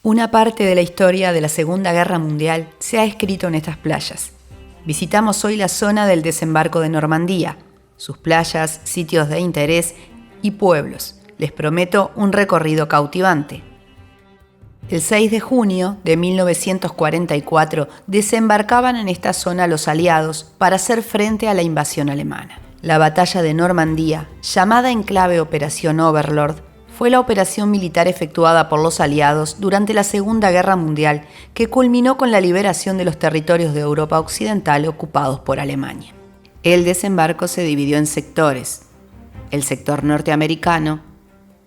Una parte de la historia de la Segunda Guerra Mundial se ha escrito en estas playas. Visitamos hoy la zona del desembarco de Normandía, sus playas, sitios de interés y pueblos. Les prometo un recorrido cautivante. El 6 de junio de 1944 desembarcaban en esta zona los aliados para hacer frente a la invasión alemana. La batalla de Normandía, llamada en clave Operación Overlord, fue la operación militar efectuada por los aliados durante la Segunda Guerra Mundial que culminó con la liberación de los territorios de Europa Occidental ocupados por Alemania. El desembarco se dividió en sectores: el sector norteamericano,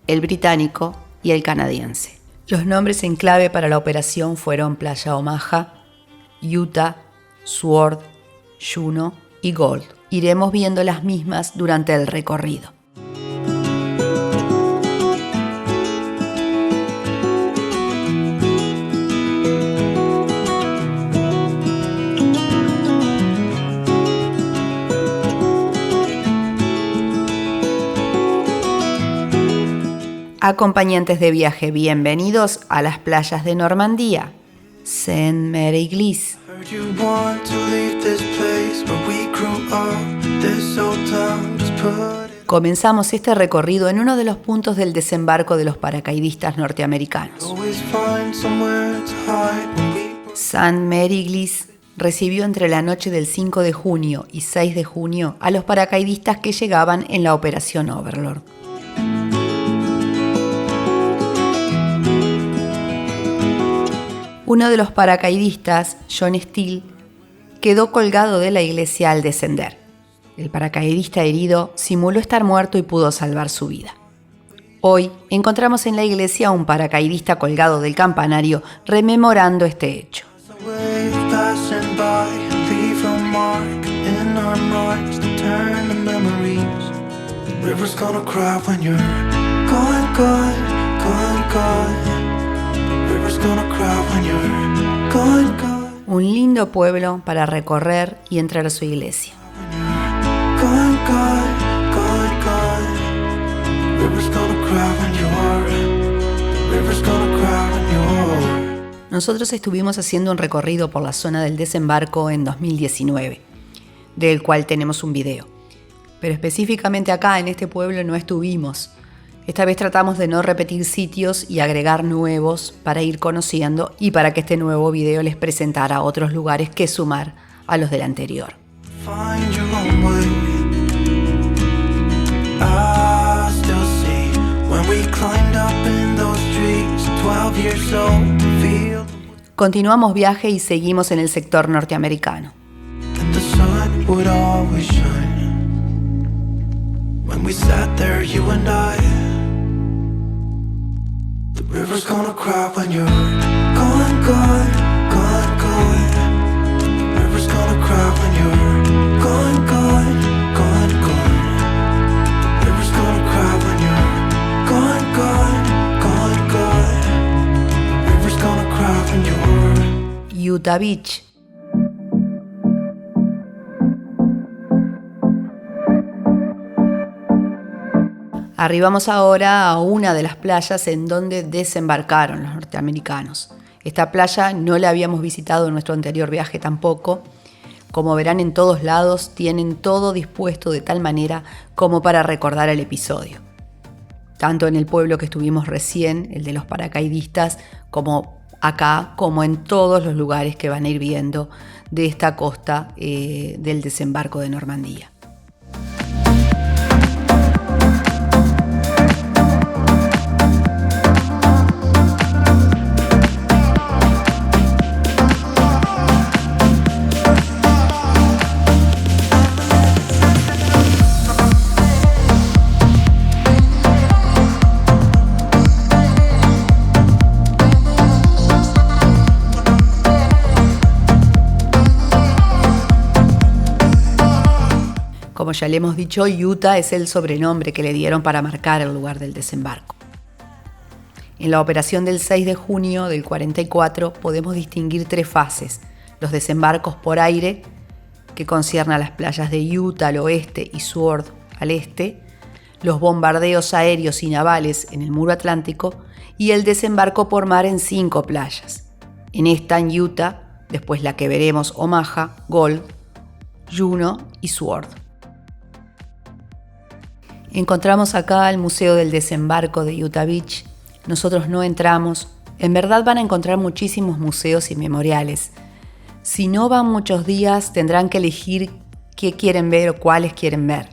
el británico y el canadiense. Los nombres en clave para la operación fueron Playa Omaha, Utah, Sword, Juno y Gold. Iremos viendo las mismas durante el recorrido. Acompañantes de viaje, bienvenidos a las playas de Normandía, Sainte-Mère-Église. Comenzamos este recorrido en uno de los puntos del desembarco de los paracaidistas norteamericanos. Sainte-Mère-Église recibió entre la noche del 5 de junio y 6 de junio a los paracaidistas que llegaban en la Operación Overlord. Uno de los paracaidistas, John Steele, quedó colgado de la iglesia al descender. El paracaidista herido simuló estar muerto y pudo salvar su vida. Hoy encontramos en la iglesia a un paracaidista colgado del campanario rememorando este hecho. Un lindo pueblo para recorrer y entrar a su iglesia. Nosotros estuvimos haciendo un recorrido por la zona del desembarco en 2019, del cual tenemos un video. Pero específicamente acá, en este pueblo, no estuvimos. Esta vez tratamos de no repetir sitios y agregar nuevos para ir conociendo y para que este nuevo video les presentara otros lugares que sumar a los del anterior. Continuamos viaje y seguimos en el sector norteamericano. The river's gonna cry when you're gone, gone, gone, gone. The river's gonna cry when you're gone, gone, gone, gone. The river's gonna cry when you're gone, gone, gone, gone. The river's gonna cry when you're Utah Beach. Arribamos ahora a una de las playas en donde desembarcaron los norteamericanos. Esta playa no la habíamos visitado en nuestro anterior viaje tampoco. Como verán, en todos lados tienen todo dispuesto de tal manera como para recordar el episodio. Tanto en el pueblo que estuvimos recién, el de los paracaidistas, como acá, como en todos los lugares que van a ir viendo de esta costa del desembarco de Normandía. Como ya le hemos dicho, Utah es el sobrenombre que le dieron para marcar el lugar del desembarco. En la operación del 6 de junio del 44 podemos distinguir 3 fases: los desembarcos por aire, que conciernen a las playas de Utah al oeste y Sword al este, los bombardeos aéreos y navales en el muro atlántico y el desembarco por mar en 5 playas. En esta en Utah, después la que veremos Omaha, Gold, Juneau y Sword. Encontramos acá el Museo del Desembarco de Utah Beach. Nosotros no entramos. En verdad van a encontrar muchísimos museos y memoriales. Si no van muchos días, tendrán que elegir qué quieren ver o cuáles quieren ver.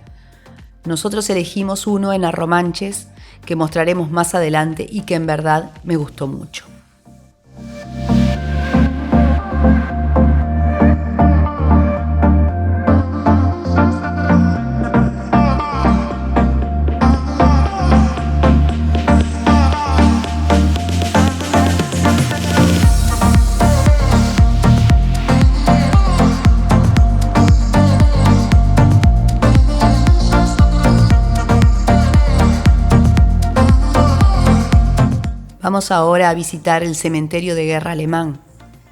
Nosotros elegimos uno en Arromanches, que mostraremos más adelante y que en verdad me gustó mucho. Vamos ahora a visitar el cementerio de guerra alemán,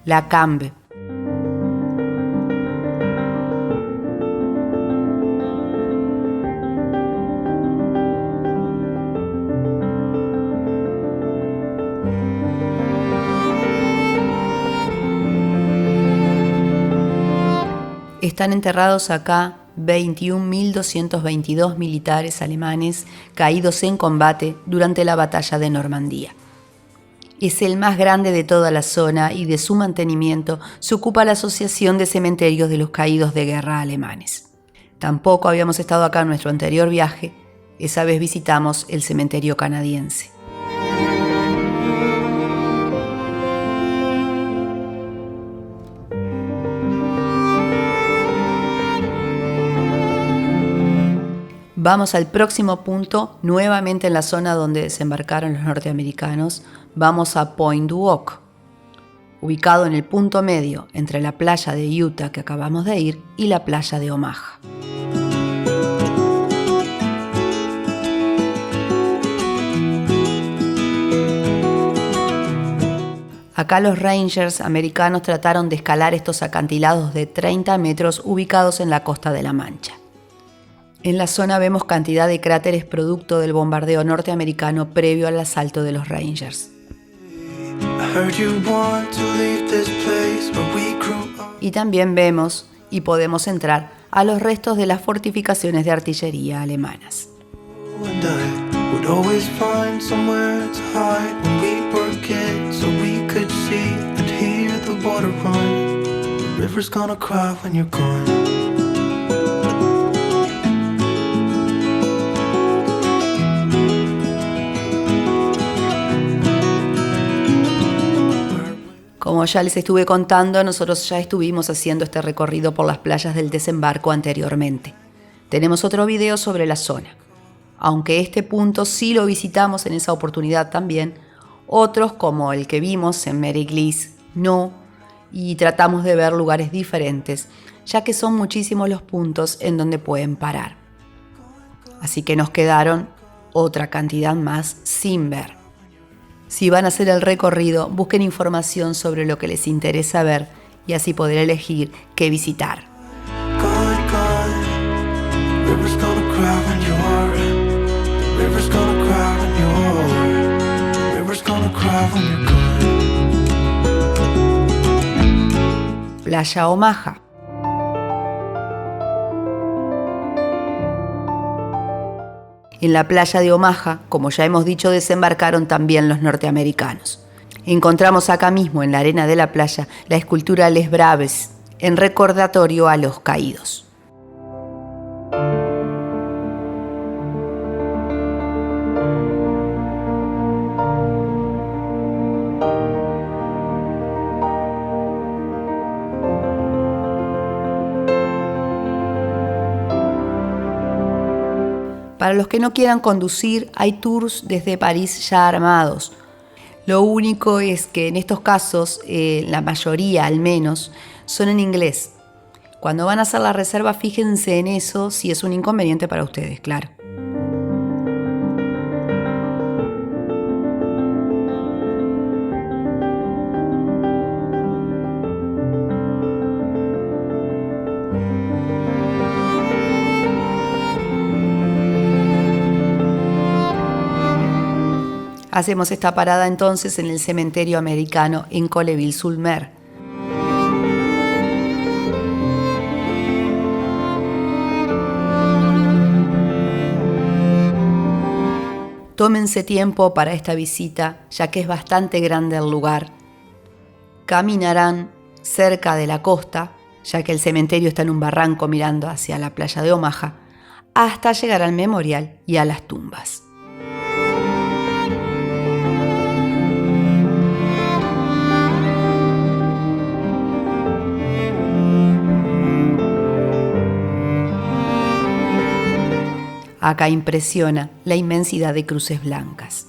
La Cambe. Están enterrados acá 21.222 militares alemanes caídos en combate durante la batalla de Normandía. Es el más grande de toda la zona y de su mantenimiento se ocupa la Asociación de Cementerios de los Caídos de Guerra Alemanes. Tampoco habíamos estado acá en nuestro anterior viaje, esa vez visitamos el cementerio canadiense. Vamos al próximo punto, nuevamente en la zona donde desembarcaron los norteamericanos. Vamos a Point du Hoc, ubicado en el punto medio entre la playa de Utah que acabamos de ir y la playa de Omaha. Acá los Rangers americanos trataron de escalar estos acantilados de 30 metros ubicados en la costa de La Mancha. En la zona vemos cantidad de cráteres producto del bombardeo norteamericano previo al asalto de los Rangers. Y también vemos y podemos entrar a los restos de las fortificaciones de artillería alemanas. Como ya les estuve contando, nosotros ya estuvimos haciendo este recorrido por las playas del desembarco anteriormente. Tenemos otro video sobre la zona. Aunque este punto sí lo visitamos en esa oportunidad también, otros como el que vimos en Mary-Glise no, y tratamos de ver lugares diferentes, ya que son muchísimos los puntos en donde pueden parar. Así que nos quedaron otra cantidad más sin ver. Si van a hacer el recorrido, busquen información sobre lo que les interesa ver y así poder elegir qué visitar. Playa Omaha. En la playa de Omaha, como ya hemos dicho, desembarcaron también los norteamericanos. Encontramos acá mismo, en la arena de la playa, la escultura Les Braves, en recordatorio a los caídos. Para los que no quieran conducir, hay tours desde París ya armados. Lo único es que en estos casos, la mayoría al menos, son en inglés. Cuando van a hacer la reserva, fíjense en eso, si es un inconveniente para ustedes, claro. Hacemos esta parada entonces en el cementerio americano en Colleville-sur-Mer. Tómense tiempo para esta visita, ya que es bastante grande el lugar. Caminarán cerca de la costa, ya que el cementerio está en un barranco mirando hacia la playa de Omaha, hasta llegar al memorial y a las tumbas. Acá impresiona la inmensidad de cruces blancas.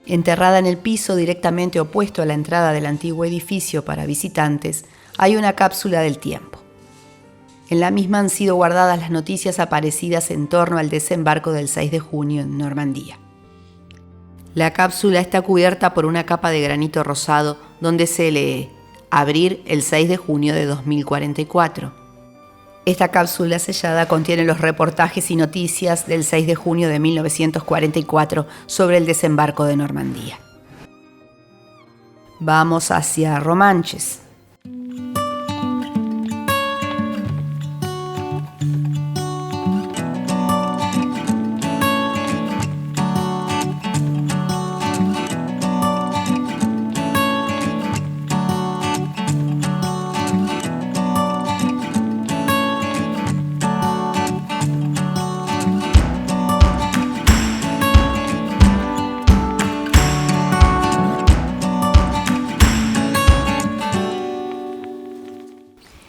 Enterrada en el piso directamente opuesto a la entrada del antiguo edificio para visitantes, hay una cápsula del tiempo. En la misma han sido guardadas las noticias aparecidas en torno al desembarco del 6 de junio en Normandía. La cápsula está cubierta por una capa de granito rosado donde se lee «Abrir el 6 de junio de 2044». Esta cápsula sellada contiene los reportajes y noticias del 6 de junio de 1944 sobre el desembarco de Normandía. Vamos hacia Romanches.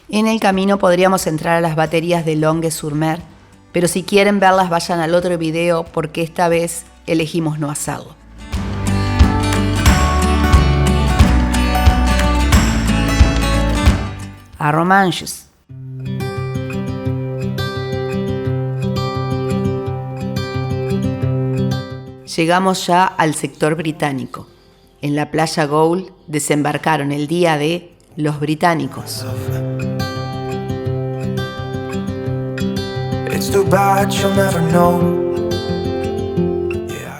En el camino podríamos entrar a las baterías de Longues-sur-Mer, pero si quieren verlas vayan al otro video porque esta vez elegimos no hacerlo. A Romanches. Llegamos ya al sector británico. En la playa Gould desembarcaron el día de los británicos.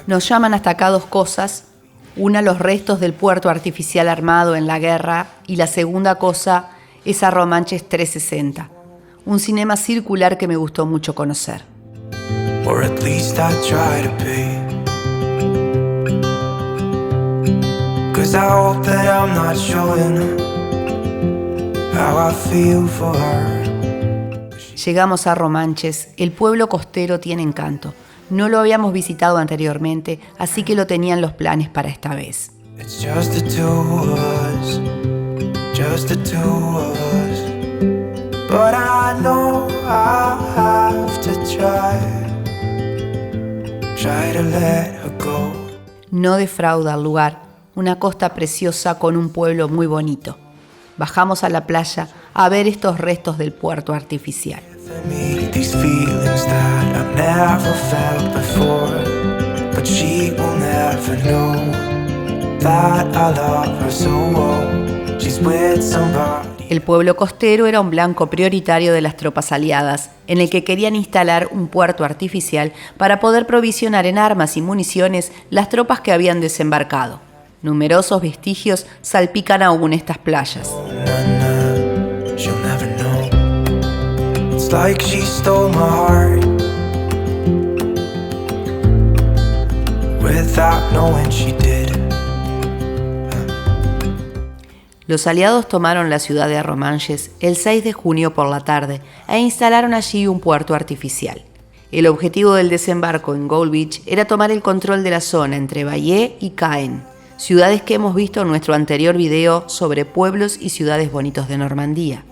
Nos llaman hasta acá dos cosas. Una, los restos del puerto artificial armado en la guerra, y la segunda cosa es a Romanches 360, un cinema circular que me gustó mucho conocer. Or at least I try to be. 'Cause I hope that I'm not showing how I feel for her. Llegamos a Romanches. El pueblo costero tiene encanto. No lo habíamos visitado anteriormente, así que lo tenían los planes para esta vez. It's just the two of us, just the two of us. But I know I have to try to let her go. No defrauda el lugar, una costa preciosa con un pueblo muy bonito. Bajamos a la playa a ver estos restos del puerto artificial. These feelings that I've never felt before, but she will never know that I love her so well. She's with somebody. El pueblo costero era un blanco prioritario de las tropas aliadas, en el que querían instalar un puerto artificial para poder provisionar en armas y municiones las tropas que habían desembarcado. Numerosos vestigios salpican aún estas playas. Like she stole my heart without knowing she did. Los aliados tomaron la ciudad de Romanches el 6 de junio por la tarde e instalaron allí un puerto artificial. El objetivo del desembarco en Gold Beach era tomar el control de la zona entre Bayeux y Caen, ciudades que hemos visto en nuestro anterior video sobre pueblos y ciudades bonitos de Normandía.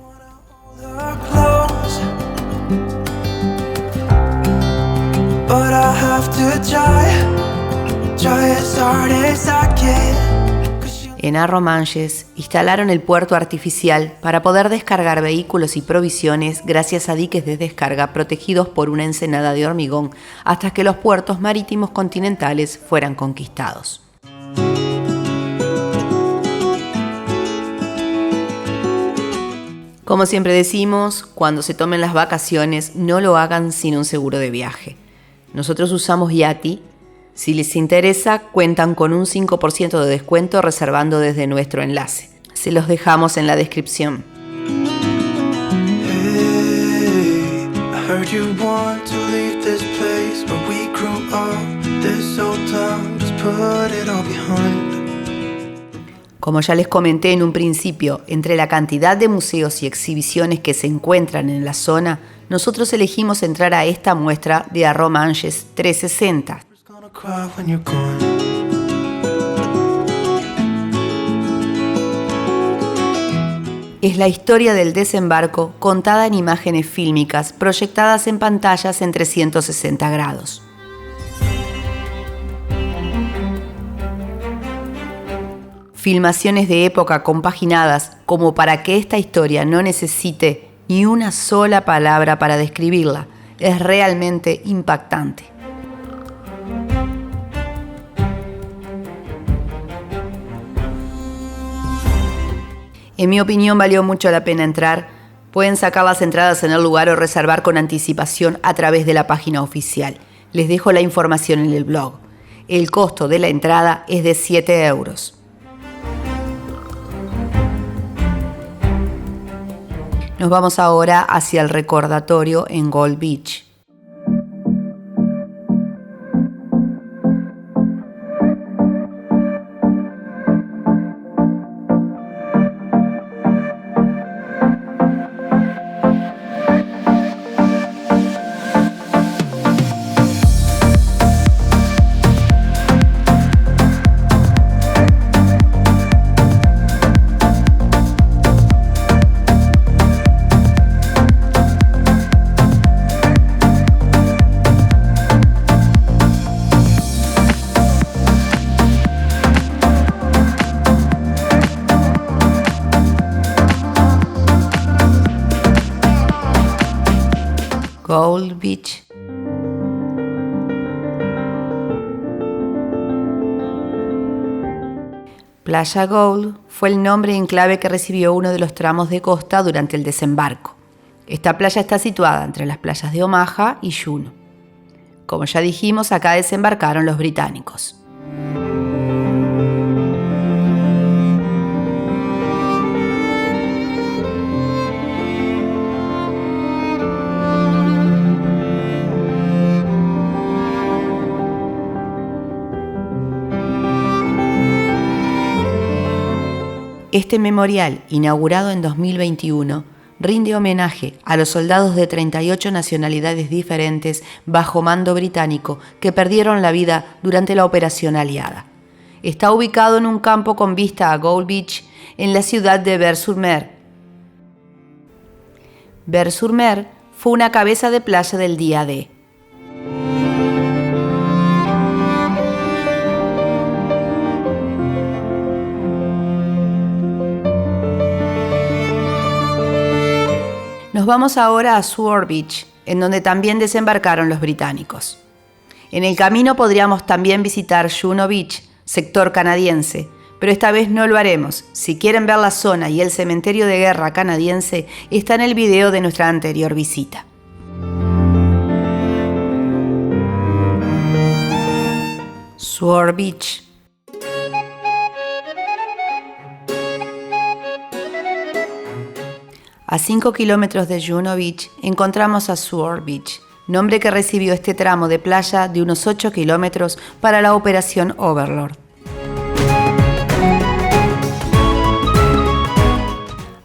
En Arromanches instalaron el puerto artificial para poder descargar vehículos y provisiones gracias a diques de descarga protegidos por una ensenada de hormigón hasta que los puertos marítimos continentales fueran conquistados. Como siempre decimos, cuando se tomen las vacaciones, no lo hagan sin un seguro de viaje. Nosotros usamos Yati. Si les interesa, cuentan con un 5% de descuento reservando desde nuestro enlace. Se los dejamos en la descripción. Hey, I heard you want to leave this place where we grew up. This old town, just put it all behind. Como ya les comenté en un principio, entre la cantidad de museos y exhibiciones que se encuentran en la zona, nosotros elegimos entrar a esta muestra de Arromanches 360. Es la historia del desembarco contada en imágenes fílmicas proyectadas en pantallas en 360 grados. Filmaciones de época compaginadas como para que esta historia no necesite ni una sola palabra para describirla. Es realmente impactante. En mi opinión valió mucho la pena entrar. Pueden sacar las entradas en el lugar o reservar con anticipación a través de la página oficial. Les dejo la información en el blog. El costo de la entrada es de 7 euros. Nos vamos ahora hacia el recordatorio en Gold Beach. Gold Beach. Playa Gold fue el nombre en clave que recibió uno de los tramos de costa durante el desembarco. Esta playa está situada entre las playas de Omaha y Juneau. Como ya dijimos, acá desembarcaron los británicos. Este memorial, inaugurado en 2021, rinde homenaje a los soldados de 38 nacionalidades diferentes bajo mando británico que perdieron la vida durante la operación aliada. Está ubicado en un campo con vista a Gold Beach, en la ciudad de Ver-sur-Mer. Ver-sur-Mer fue una cabeza de playa del día D. Nos vamos ahora a Sword Beach, en donde también desembarcaron los británicos. En el camino podríamos también visitar Juno Beach, sector canadiense, pero esta vez no lo haremos. Si quieren ver la zona y el cementerio de guerra canadiense, está en el video de nuestra anterior visita. Sword Beach. A 5 kilómetros de Juno Beach encontramos a Sword Beach, nombre que recibió este tramo de playa de unos 8 kilómetros para la operación Overlord.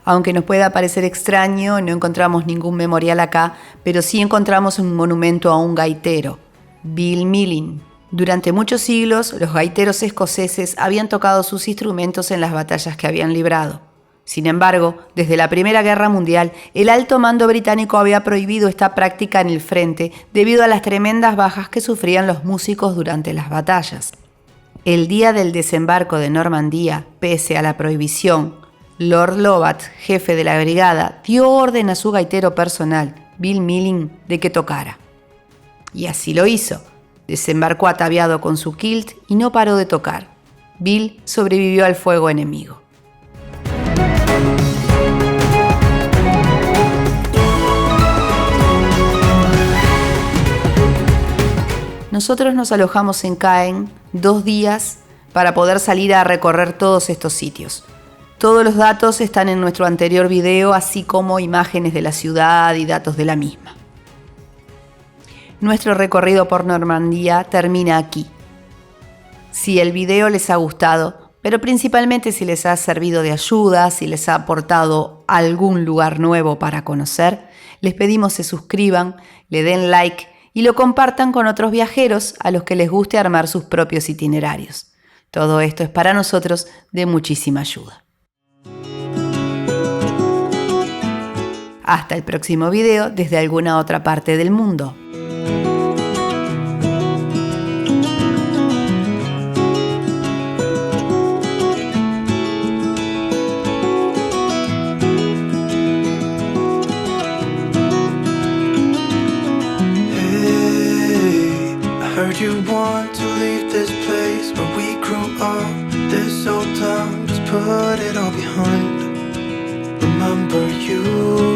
Aunque nos pueda parecer extraño, no encontramos ningún memorial acá, pero sí encontramos un monumento a un gaitero, Bill Millin. Durante muchos siglos, los gaiteros escoceses habían tocado sus instrumentos en las batallas que habían librado. Sin embargo, desde la Primera Guerra Mundial, el alto mando británico había prohibido esta práctica en el frente debido a las tremendas bajas que sufrían los músicos durante las batallas. El día del desembarco de Normandía, pese a la prohibición, Lord Lovat, jefe de la brigada, dio orden a su gaitero personal, Bill Millin, de que tocara. Y así lo hizo. Desembarcó ataviado con su kilt y no paró de tocar. Bill sobrevivió al fuego enemigo. Nosotros nos alojamos en Caen 2 días para poder salir a recorrer todos estos sitios. Todos los datos están en nuestro anterior video, así como imágenes de la ciudad y datos de la misma. Nuestro recorrido por Normandía termina aquí. Si el video les ha gustado, pero principalmente si les ha servido de ayuda, si les ha aportado algún lugar nuevo para conocer, les pedimos se suscriban, le den like y lo compartan con otros viajeros a los que les guste armar sus propios itinerarios. Todo esto es para nosotros de muchísima ayuda. Hasta el próximo video desde alguna otra parte del mundo. Heard you want to leave this place where we grew up. This old town, just put it all behind. Remember you